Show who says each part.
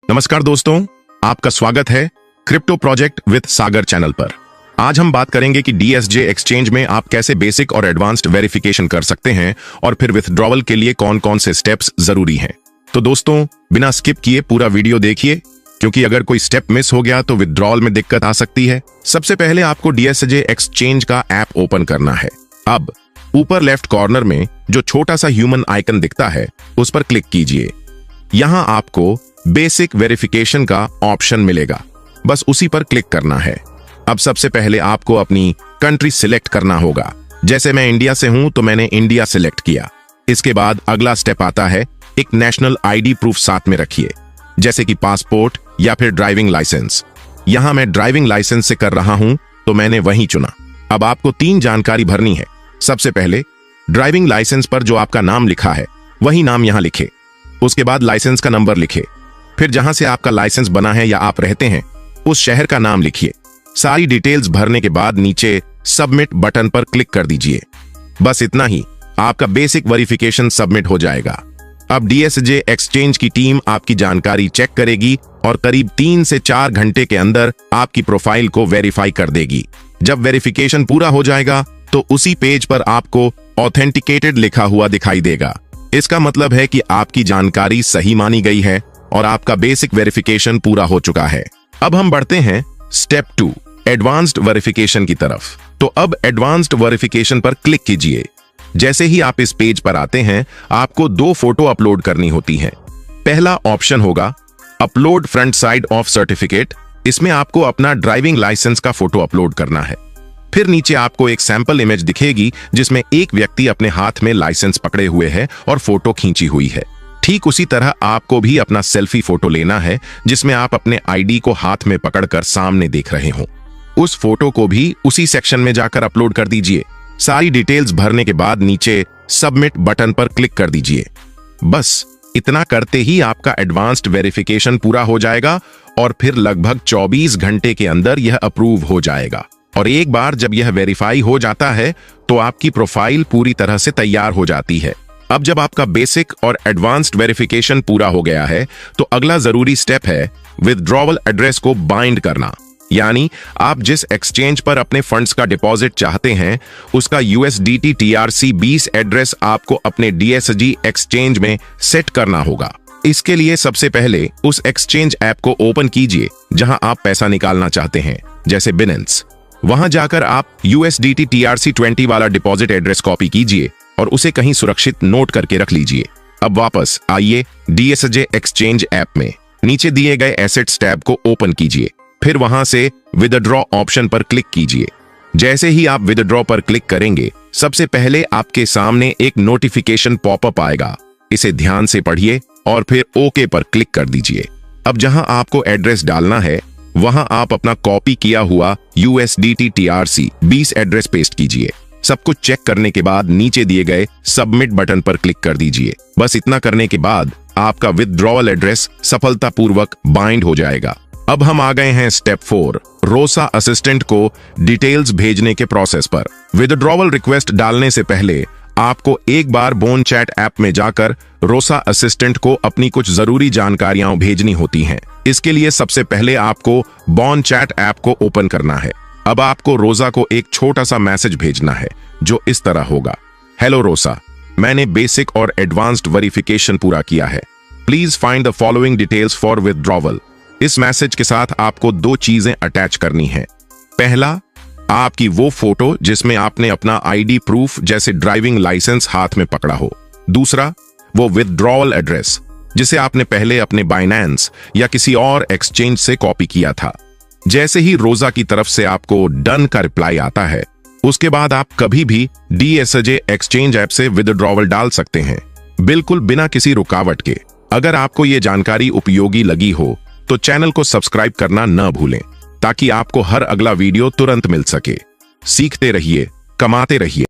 Speaker 1: नमस्कार दोस्तों, आपका स्वागत है crypto project with Sagar channel पर। आज हम बात करेंगे कि डीएसजे एक्सचेंज में आप कैसे बेसिक और एडवांस्ड वेरिफिकेशन कर सकते हैं और फिर विथड्रॉवल के लिए कौन कौन से स्टेप्स जरूरी हैं। तो दोस्तों, बिना स्किप किए पूरा वीडियो देखिए, क्योंकि अगर कोई स्टेप मिस हो गया तो विथड्रॉवल में दिक्कत आ सकती है। सबसे पहले आपको डीएसजे एक्सचेंज का ऐप ओपन करना है। अब ऊपर लेफ्ट कॉर्नर में जो छोटा सा ह्यूमन आइकन दिखता है उस पर क्लिक कीजिए। यहां आपको बेसिक वेरिफिकेशन का ऑप्शन मिलेगा, बस उसी पर क्लिक करना है। अब सबसे पहले आपको अपनी कंट्री सिलेक्ट करना होगा। जैसे मैं इंडिया से हूं तो मैंने इंडिया सिलेक्ट किया। इसके बाद अगला स्टेप आता है, एक नेशनल आईडी प्रूफ साथ में रखिए, जैसे कि पासपोर्ट या फिर ड्राइविंग लाइसेंस। यहां मैं ड्राइविंग लाइसेंस से कर रहा हूं तो मैंने वही चुना। अब आपको 3 जानकारी भरनी है। सबसे पहले ड्राइविंग लाइसेंस पर जो आपका नाम लिखा है वही नाम यहां लिखे। उसके बाद लाइसेंस का नंबर लिखे। फिर जहां से आपका लाइसेंस बना है या आप रहते हैं उस शहर का नाम लिखिए। सारी डिटेल्स भरने के बाद नीचे सबमिट बटन पर क्लिक कर दीजिए। बस इतना ही, आपका बेसिक वेरिफिकेशन सबमिट हो जाएगा। अब डीएसजे एक्सचेंज की टीम आपकी जानकारी चेक करेगी और करीब 3 से 4 घंटे के अंदर आपकी प्रोफाइल को वेरीफाई कर देगी। जब वेरिफिकेशन पूरा हो जाएगा तो उसी पेज पर आपको ऑथेंटिकेटेड लिखा हुआ दिखाई देगा। इसका मतलब है कि आपकी जानकारी सही मानी गई है और आपका बेसिक वेरिफिकेशन पूरा हो चुका है। अब हम बढ़ते हैं स्टेप 2 एडवांस्ड वेरिफिकेशन की तरफ। तो अब एडवांस्ड वेरिफिकेशन पर क्लिक कीजिए। जैसे ही आप इस पेज पर आते हैं आपको 2 फोटो अपलोड करनी होती हैं। पहला ऑप्शन होगा upload front side of certificate. इसमें आपको अपना ड्राइविंग लाइसेंस का फोटो अपलोड करना है। फिर नीचे आपको एक सैंपल इमेज दिखेगी जिसमें एक व्यक्ति अपने हाथ में लाइसेंस पकड़े हुए है और फोटो खींची हुई है। ठीक उसी तरह आपको भी अपना सेल्फी फोटो लेना है जिसमें आप अपने आईडी को हाथ में पकड़कर सामने देख रहे हो। उस फोटो को भी उसी सेक्शन में जाकर अपलोड कर दीजिए। सारी डिटेल्स भरने के बाद नीचे सबमिट बटन पर क्लिक कर दीजिए। बस इतना करते ही आपका एडवांस्ड वेरिफिकेशन पूरा हो जाएगा और फिर लगभग 24 घंटे के अंदर यह अप्रूव हो जाएगा। और एक बार जब यह वेरीफाई हो जाता है तो आपकी प्रोफाइल पूरी तरह से तैयार हो जाती है। अब जब आपका बेसिक और एडवांस्ड वेरिफिकेशन पूरा हो गया है तो अगला जरूरी स्टेप है विथड्रॉवल एड्रेस को बाइंड करना। यानी आप जिस एक्सचेंज पर अपने फंड्स का डिपॉजिट चाहते हैं उसका USDT TRC20 एड्रेस आपको अपने डीएसजे एक्सचेंज में सेट करना होगा। इसके लिए सबसे पहले उस एक्सचेंज ऐप को ओपन कीजिए जहां आप पैसा निकालना चाहते हैं, जैसे बिनेंस। वहां जाकर आप USDT TRC20 वाला डिपॉजिट एड्रेस कॉपी कीजिए और उसे कहीं सुरक्षित नोट करके रख लीजिए। अब वापस आइए डीएसजे एक्सचेंज ऐप में। नीचे दिए गए एसेट्स टैब को ओपन कीजिए। फिर वहां से विथड्रॉ ऑप्शन पर क्लिक कीजिए। जैसे ही आप विथड्रॉ पर क्लिक करेंगे सबसे पहले आपके सामने एक नोटिफिकेशन पॉपअप आएगा। इसे ध्यान से पढ़िए और फिर ओके पर क्लिक कर दीजिए। अब जहां आपको एड्रेस डालना है वहां आप अपना कॉपी किया हुआ USDT TRC20 एड्रेस पेस्ट कीजिए। सब कुछ चेक करने के बाद नीचे दिए गए सबमिट बटन पर क्लिक कर दीजिए। बस इतना करने के बाद आपका विथड्रॉवल एड्रेस सफलतापूर्वक बाइंड हो जाएगा। अब हम आ गए हैं स्टेप 4 रोसा असिस्टेंट को डिटेल्स भेजने के प्रोसेस पर। विथड्रॉवल रिक्वेस्ट डालने से पहले आपको एक बार बोन चैट ऐप में जाकर रोसा असिस्टेंट को अपनी कुछ जरूरी जानकारियां भेजनी होती हैं। इसके लिए सबसे पहले आपको बोन चैट ऐप को ओपन करना है। अब आपको रोसा को एक छोटा सा मैसेज भेजना है जो इस तरह होगा, हेलो रोसा, मैंने बेसिक और एडवांस्ड वेरिफिकेशन पूरा किया है। Please find the following details for withdrawal. इस मैसेज के साथ आपको 2 चीजें अटैच करनी है। पहला, आपकी वो फोटो जिसमें आपने अपना आईडी प्रूफ जैसे ड्राइविंग लाइसेंस हाथ में पकड़ा हो। दूसरा, वो विथड्रॉवल एड्रेस जिसे आपने पहले अपने बाइनेंस या किसी और एक्सचेंज से कॉपी किया था। जैसे ही रोजा की तरफ से आपको डन का रिप्लाई आता है उसके बाद आप कभी भी डीएसजे एक्सचेंज ऐप से विथड्रॉवल डाल सकते हैं, बिल्कुल बिना किसी रुकावट के। अगर आपको ये जानकारी उपयोगी लगी हो तो चैनल को सब्सक्राइब करना न भूलें ताकि आपको हर अगला वीडियो तुरंत मिल सके। सीखते रहिए, कमाते रहिए।